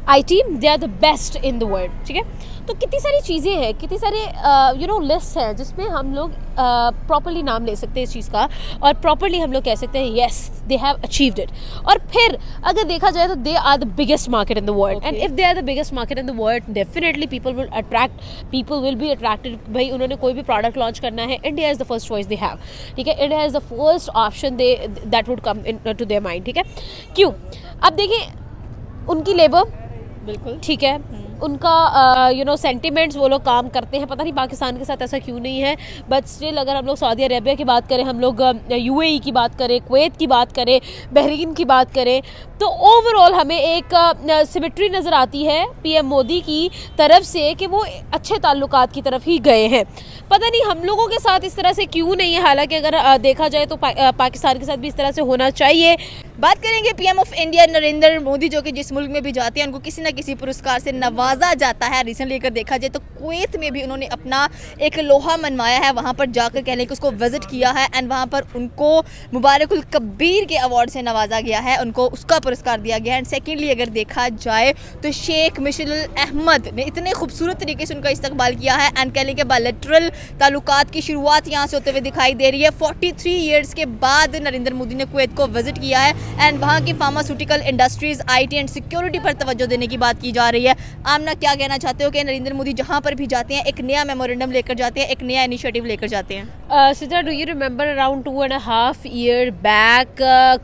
IT, they are the best in the world, ठीक है। तो कितनी सारी चीज़ें हैं, कितनी सारे लिस्ट है जिसमें हम लोग प्रॉपरली नाम ले सकते हैं इस चीज़ का, और प्रॉपरली हम लोग कह सकते हैं yes they have achieved it. और फिर अगर देखा जाए तो they are the biggest market in the world, and if they are the biggest market in the world definitely people will be attracted. भाई उन्होंने कोई भी प्रोडक्ट लॉन्च करना है, India is the first choice they have, ठीक है। India is the first option that would come in to their mind, ठीक है। क्यों? अब देखिए उनकी लेबर बिल्कुल ठीक है, उनका सेंटिमेंट्स वो लोग काम करते हैं, पता नहीं पाकिस्तान के साथ ऐसा क्यों नहीं है, बट स्टिल अगर हम लोग सऊदी अरेबिया की बात करें, हम लोग UAE की बात करें, कुवैत की बात करें, बहरीन की बात करें, तो ओवरऑल हमें एक सिमेट्री नज़र आती है PM मोदी की तरफ से कि वो अच्छे ताल्लुकात की तरफ ही गए हैं। पता नहीं हम लोगों के साथ इस तरह से क्यों नहीं है, हालांकि अगर देखा जाए तो पाकिस्तान के साथ भी इस तरह से होना चाहिए। बात करेंगे PM of India Narendra Modi, जो कि जिस मुल्क में भी जाते हैं उनको किसी न किसी पुरस्कार से नवाजा जाता है। रिसेंटली अगर देखा जाए तो कुवैत में भी उन्होंने अपना एक लोहा मनवाया है, वहाँ पर जाकर कह लें कि उसको विजिट किया है, एंड वहाँ पर उनको मुबारकुल कबीर के अवार्ड से नवाजा गया है, उनको उसका पुरस्कार दिया गया है। एंड सेकेंडली अगर देखा जाए तो शेख मिशेल अहमद ने इतने खूबसूरत तरीके से उनका इस्तकबाल किया है, एंड कह लें कि बायलैटरल ताल्लुकात की शुरुआत यहाँ से होते हुए दिखाई दे रही है। 43 ईयर्स के बाद नरेंद्र मोदी ने कुवैत को विजिट किया है, एंड वहाँ की pharmaceutical industries, IT and security पर तवज्जो देने की बात की जा रही है। आमना क्या कहना चाहते हो कि नरेंद्र मोदी जहाँ पर भी जाते हैं एक नया मेमोरेंडम लेकर जाते हैं, एक नया इनिशिएटिव लेकर जाते हैं? Sidra, do you remember around 2.5 year back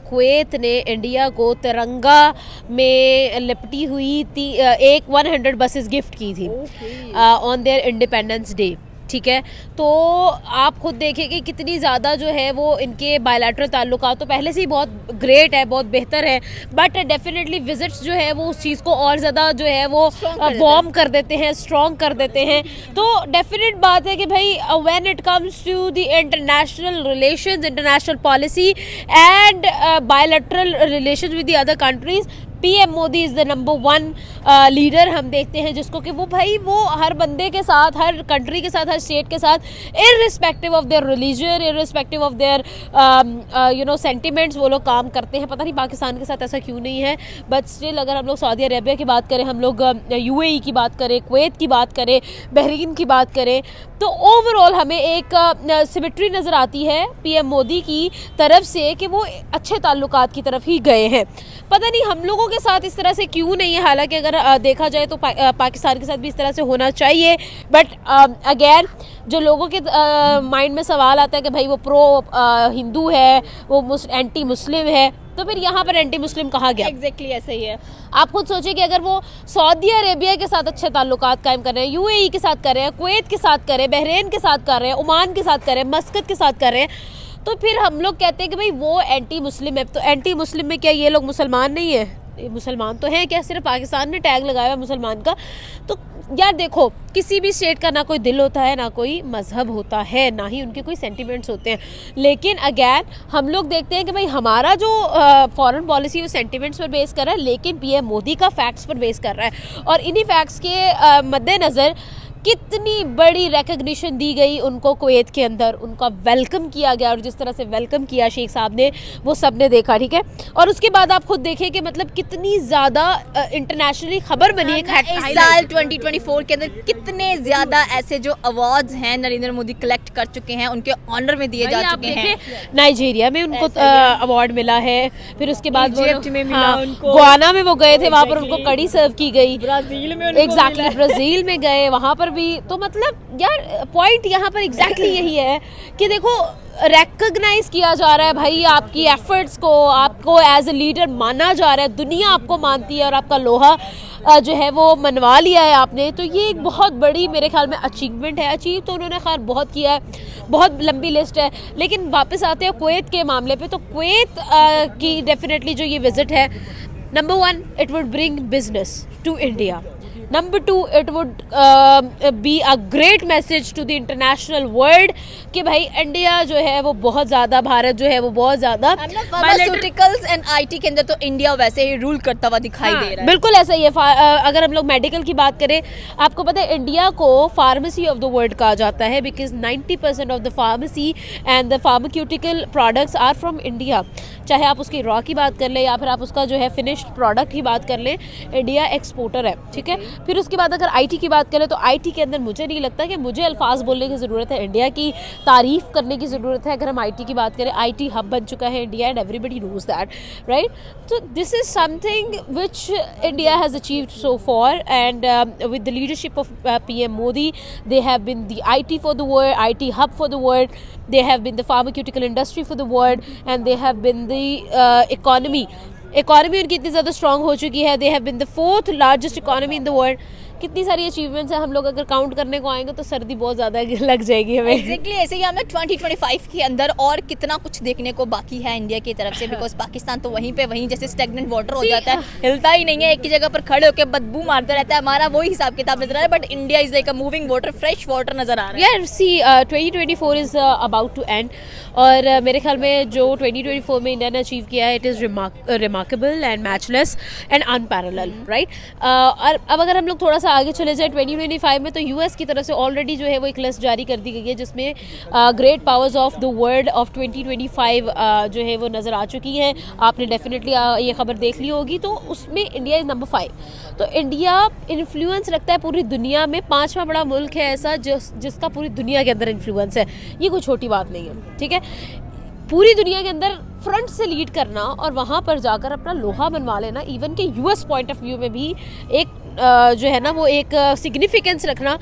Kuwait ने इंडिया को तिरंगा में लिपटी हुई एक 100 बसेस गिफ्ट की थी ऑन देयर इंडिपेंडेंस डे, ठीक है। तो आप खुद देखें कि कितनी ज़्यादा जो है वो इनके बायलैटरल ताल्लुकात तो पहले से ही बहुत ग्रेट है, बहुत बेहतर है, बट डेफिनेटली विजिट्स जो है वो उस चीज़ को और ज़्यादा जो है वो वार्म कर देते हैं, स्ट्रॉन्ग कर देते हैं। तो डेफिनेट बात है कि भाई when it comes to the international relations, international policy and bilateral relations with the other countries, PM Modi is the number 1 leader हम देखते हैं, जिसको कि वो भाई वो हर बंदे के साथ, हर कंट्री के साथ, हर स्टेट के साथ, irrespective of their religion, irrespective of their sentiments वो लोग काम करते हैं। पता नहीं पाकिस्तान के साथ ऐसा क्यों नहीं है, बट स्टिल अगर हम लोग सऊदी अरेबिया की बात करें, हम लोग UAE की बात करें, कुवैत की बात करें, बहरीन की बात करें, तो ओवरऑल हमें एक सिमेट्री नज़र आती है PM मोदी की तरफ से कि वो अच्छे ताल्लुकात की तरफ ही गए हैं। पता नहीं हम लोगों के साथ इस तरह से क्यों नहीं है, हालांकि अगर देखा जाए तो पाकिस्तान के साथ भी इस तरह से होना चाहिए, बट अगेन जो लोगों के माइंड में सवाल आता है कि भाई वो प्रो हिंदू है, वो एंटी मुस्लिम है, तो फिर यहाँ पर एंटी मुस्लिम कहा गया। एग्जैक्टली ऐसा ही है। आप खुद सोचिए कि अगर वो सऊदी अरेबिया के साथ अच्छे ताल्लुकात कायम कर रहे हैं, UAE के साथ कर रहे हैं, कुवैत के साथ कर रहे हैं, बहरीन के साथ कर रहे हैं, ओमान के साथ कर रहे हैं, मस्कत के साथ कर रहे हैं, तो फिर हम लोग कहते हैं कि भाई वो एंटी मुस्लिम है। तो एंटी मुस्लिम में क्या ये लोग मुसलमान नहीं है? मुसलमान तो हैं क्या? सिर्फ पाकिस्तान ने टैग लगाया है मुसलमान का। तो यार देखो, किसी भी स्टेट का ना कोई दिल होता है, ना कोई मजहब होता है, ना ही उनके कोई सेंटिमेंट्स होते हैं, लेकिन अगैन हम लोग देखते हैं कि भाई हमारा जो फॉरेन पॉलिसी वो सेंटिमेंट्स पर बेस कर रहा है, लेकिन PM मोदी का फैक्ट्स पर बेस कर रहा है। और इन्हीं फैक्ट्स के मद्देनज़र कितनी बड़ी रिकग्निशन दी गई उनको कुवैत के अंदर, उनका वेलकम किया गया, और जिस तरह से वेलकम किया शेख साहब ने वो सब ने देखा, ठीक है। और उसके बाद आप खुद देखें कि मतलब कितनी ज़्यादा इंटरनेशनली खबर बनी है। इस साल 2024 के अंदर कितने ज़्यादा ऐसे जो अवार्ड्स हैं नरेंद्र मोदी कलेक्ट कर चुके हैं, उनके ऑनर में दिए जा चुके हैं। नाइजीरिया में उनको अवार्ड मिला है, फिर उसके बाद गुआना में वो गए थे, वहाँ पर उनको कड़ी सर्व की गई, ब्राज़ील में एग्जैक्टली ब्राज़ील में गए, वहाँ पर भी। तो मतलब यार पॉइंट यहाँ पर एग्जैक्टली यही है कि देखो रिकग्नाइज किया जा रहा है भाई आपकी एफर्ट्स को, आपको एज ए लीडर माना जा रहा है, दुनिया आपको मानती है, और आपका लोहा जो है वो मनवा लिया है आपने। तो ये एक बहुत बड़ी मेरे ख्याल में अचीवमेंट है। अचीव तो उन्होंने खैर बहुत किया है, बहुत लंबी लिस्ट है, लेकिन वापस आते हैं कुवैत के मामले पे। तो कुवैत की डेफिनेटली जो ये विजिट है, number 1 it would bring business to India. Number 2, it would be a great message to the international world कि भाई इंडिया जो है वो बहुत ज़्यादा, भारत जो है वो बहुत ज़्यादा फार्मास्यूटिकल्स एंड आईटी के अंदर तो इंडिया वैसे ही रूल करता हुआ दिखाई दे रहा है। बिल्कुल ऐसा ही है। अगर हम लोग मेडिकल की बात करें, आपको पता है इंडिया को फार्मेसी ऑफ द वर्ल्ड कहा जाता है, because 90% of the pharmacy and the pharmaceutical products are from India. चाहे आप उसकी रॉ की बात कर लें या फिर आप उसका जो है फिनिश्ड प्रोडक्ट की बात कर लें, इंडिया एक्सपोर्टर है, ठीक है। फिर उसके बाद अगर आईटी की बात करें तो आईटी के अंदर मुझे नहीं लगता कि मुझे अल्फाज बोलने की ज़रूरत है, इंडिया की तारीफ़ करने की ज़रूरत है। अगर हम आईटी की बात करें, आईटी हब बन चुका है India and everybody knows that, right. तो this is something which India has achieved so far, and with the leadership of PM Modi, they have been the IT for the world, IT hub for the world, they have been the pharmaceutical industry for the world, and they have been the economy उनकी इतनी ज़्यादा strong हो चुकी है, they have been the 4th largest economy in the world. कितनी सारी achievements हैं, हम लोग अगर काउंट करने को आएंगे तो सर्दी बहुत ज़्यादा लग जाएगी हमें। एग्जैक्टली ऐसे ही हमें 2025 के अंदर और कितना कुछ देखने को बाकी है इंडिया की तरफ से, बिकॉज पाकिस्तान तो वहीं पे वहीं जैसे स्टेगनेंट वाटर हो जाता है, हिलता ही नहीं है, एक ही जगह पर खड़े होकर बदबू मारता रहता है, हमारा वही हिसाब किताब नजर आ रहा है। But India is like a moving water, fresh water नजर आ रहा है। यार सी 2024 इज अबाउट टू एंड, और मेरे ख्याल में जो 2024 में इंडिया ने अचीव किया है, it is remarkable and matchless and unparalleled, right. और अब अगर हम लोग थोड़ा सा आगे चले जाए 2025 में, तो यूएस की तरफ से ऑलरेडी जो है वो एक लिस्ट जारी कर दी गई है जिसमें great powers of the world of 2025 जो है वो नज़र आ चुकी हैं। आपने डेफिनेटली ये खबर देख ली होगी, तो उसमें इंडिया इज़ नंबर 5। तो इंडिया इन्फ्लुएंस रखता है पूरी दुनिया में, 5वां बड़ा मुल्क है ऐसा जिसका पूरी दुनिया के अंदर इन्फ्लुएंस है। ये कोई छोटी बात नहीं है, ठीक है। पूरी दुनिया के अंदर फ्रंट से लीड करना और वहाँ पर जाकर अपना लोहा बनवा लेना, इवन के यूएस पॉइंट ऑफ व्यू में भी एक जो है ना वो एक सिग्निफिकेंस रखना,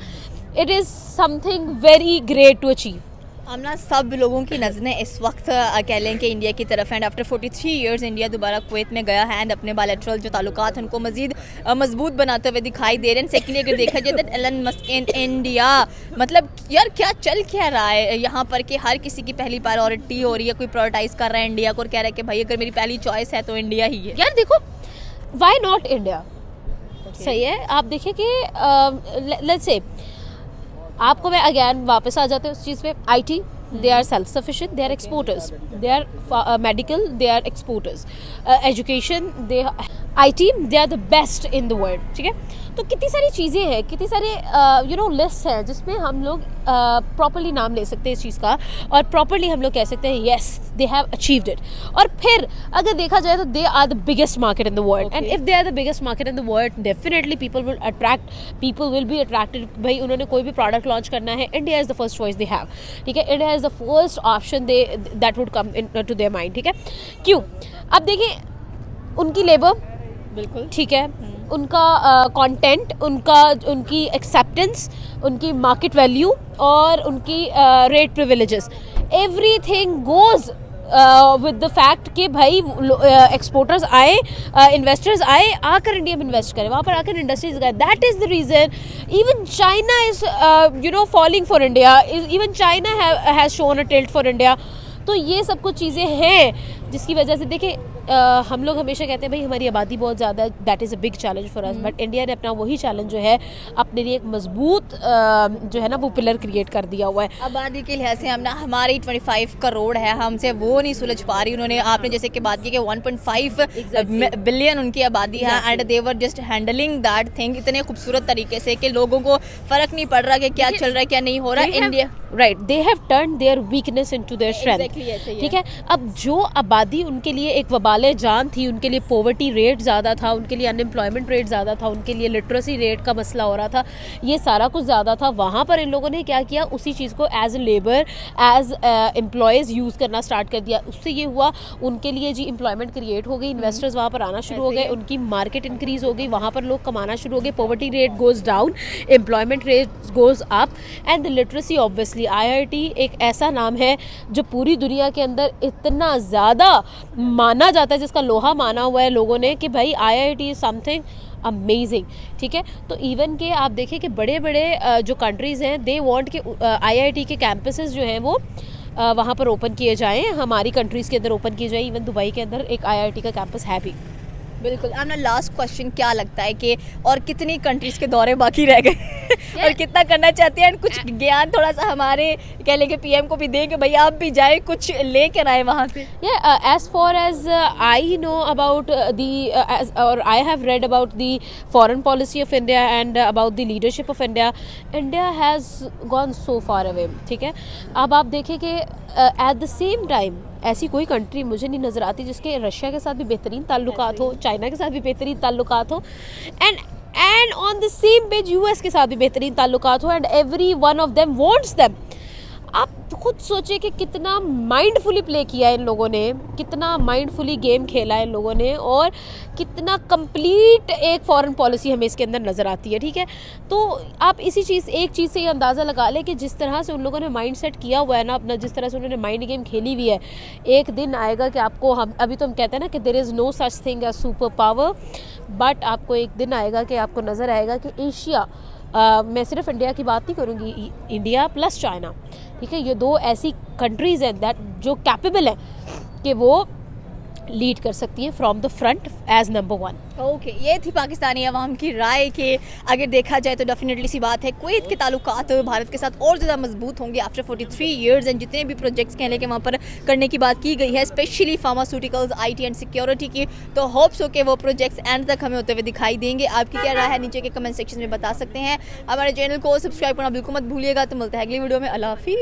it is something very great to achieve. आमना सब लोगों की नज़रें इस वक्त कह लें कि इंडिया की तरफ एंड आफ्टर 43 ईयर्स इंडिया दोबारा कुवैत में गया है एंड अपने बायलैटरल जो ताल्लुकात हैं उनको मजीद मजबूत बनाते हुए दिखाई दे रहे हैं। सेकेंडली अगर देखा जाए तो एलन मस्क इन इंडिया, मतलब यार क्या चल क्या रहा है यहाँ पर कि हर किसी की पहली प्रायोरिटी हो रही है, कोई प्रायोरिटाइज कर रहा है इंडिया को और कह रहा है कि भाई अगर मेरी पहली चॉइस है तो इंडिया ही है। यार देखो, वाई नॉट इंडिया, सही है। आप देखिए कि लेट्स से आपको मैं अगेन वापस आ जाते हैं उस चीज़ पे, IT they are self-sufficient, they are exporters, they are medical, they are exporters, education, they IT, they are the best in the world, ठीक है। तो कितनी सारी चीज़ें हैं, कितनी सारे लिस्ट हैं जिसमें हम लोग प्रॉपरली नाम ले सकते हैं इस चीज़ का, और प्रॉपरली हम लोग कह सकते हैं yes they have achieved it. और फिर अगर देखा जाए तो they are the biggest market in the world, and if they are the biggest market in the world, definitely people will be attracted. भाई उन्होंने कोई भी प्रोडक्ट लॉन्च करना है, India is the first choice they have, ठीक है। India is the first option that would come in to their mind, ठीक है। क्यों? अब देखिए उनकी लेबर, बिल्कुल ठीक है, उनका कंटेंट, उनकी एक्सेप्टेंस, उनकी मार्केट वैल्यू और उनकी rate privileges, everything goes with the fact कि भाई एक्सपोर्टर्स आए, इन्वेस्टर्स आए, आकर इंडिया में इन्वेस्ट करें, वहाँ पर आकर इंडस्ट्रीज गए। That is the reason even China is following for India, even China has shown a tilt for India. तो ये सब कुछ चीज़ें हैं जिसकी वजह से देखिए हम लोग हमेशा कहते हैं भाई हमारी आबादी बहुत ज़्यादा है, that is a big challenge for us, but India ने अपना वही चैलेंज जो है अपने लिए एक मजबूत जो है ना वो पिलर क्रिएट कर दिया हुआ है। आबादी के लिहाज से हमारी 25 करोड़ है, हमसे वो नहीं सुलझ पा रही। उन्होंने आपने जैसे कि बात की कि 1.5 बिलियन उनकी आबादी है and they were just handling that thing इतने खूबसूरत तरीके से कि लोगों को फ़र्क नहीं पड़ रहा कि क्या चल रहा है क्या नहीं हो रहा है। India right, they have turn their weakness into their strength, ठीक है। अब जो आबादी उनके लिए एक वबाले जान थी, उनके लिए पॉवर्टी रेट ज़्यादा था, उनके लिए अनएम्प्लॉयमेंट रेट ज़्यादा था, उनके लिए लिटरेसी रेट का मसला हो रहा था, ये सारा कुछ ज़्यादा था। वहाँ पर इन लोगों ने क्या किया, उसी चीज़ को as a labour, as employees use करना स्टार्ट कर दिया। उससे ये हुआ उनके लिए जी एम्प्लॉयमेंट क्रिएट हो गई, इन्वेस्टर्स वहाँ पर आना शुरू हो गए, उनकी मार्केट इंक्रीज़ हो गई, वहाँ पर लोग कमाना शुरू हो गए, poverty rate goes down, employment rate goes up and the literacy obviously. IIT एक ऐसा नाम है जो पूरी दुनिया के अंदर इतना ज़्यादा माना जाता है, जिसका लोहा माना हुआ है लोगों ने कि भाई IIT इज़ समथिंग अमेजिंग, ठीक है। तो इवन के आप देखें कि बड़े बड़े जो कंट्रीज़ हैं दे वांट कि IIT के कैंपसेस जो हैं वो वहाँ पर ओपन किए जाएं, हमारी कंट्रीज़ के अंदर ओपन किए जाएं। इवन दुबई के अंदर एक IIT का कैंपस है भी, बिल्कुल। अपना लास्ट क्वेश्चन, क्या लगता है कि और कितनी कंट्रीज के दौरे बाकी रह गए और कितना करना चाहती हैं? कुछ ज्ञान थोड़ा सा हमारे कह लेंगे पीएम को भी दें कि भाई आप भी जाए, कुछ लेकर आए वहाँ से। As far as I know about or I have read about the foreign policy of India and about the leadership of India, India has gone so far away. ठीक है, अब आप देखें कि at the same time ऐसी कोई country मुझे नहीं नज़र आती जिसके रशिया के साथ भी बेहतरीन ताल्लुकात हो, चाइना के साथ भी बेहतरीन ताल्लुकात हो, and on the same page US के साथ भी बेहतरीन ताल्लुकात हो, and every one of them wants them. आप खुद सोचिए कि कितना माइंडफुली प्ले किया है इन लोगों ने, कितना माइंडफुली गेम खेला है इन लोगों ने, और कितना कंप्लीट एक फॉरेन पॉलिसी हमें इसके अंदर नज़र आती है। ठीक है, तो आप इसी एक चीज़ से ये अंदाज़ा लगा लें कि जिस तरह से उन लोगों ने माइंड सेट किया हुआ है ना अपना, जिस तरह से उन्होंने माइंड गेम खेली हुई है, एक दिन आएगा कि आपको, हम अभी तो हम कहते हैं ना कि there is no such thing as super power, but आपको एक दिन आएगा कि आपको नज़र आएगा कि एशिया, मैं सिर्फ इंडिया की बात नहीं करूँगी, इंडिया प्लस चाइना, ठीक है, ये दो ऐसी कंट्रीज़ हैं दैट जो कैपेबल है कि वो लीड कर सकती है from the front as number 1। Okay, ये थी पाकिस्तानी अवाम की राय कि अगर देखा जाए तो डेफिनेटली सी बात है कुवैत के ताल्लुकात भारत के साथ और ज़्यादा मजबूत होंगे आफ्टर 43 ईयर्स, एंड जितने भी प्रोजेक्ट्स कहने के वहाँ पर करने की बात की गई है, specially pharmaceuticals, IT and security की, तो होप्स हो कि वो प्रोजेक्ट्स एंड तक हमें होते हुए दिखाई देंगे। आपकी क्या राय है नीचे के कमेंट सेक्शन में बता सकते हैं। हमारे चैनल को सब्सक्राइब करना बिल्कुल मत भूलिएगा। तो मिलता है अगली वीडियो में। अल्लाह हाफिज़।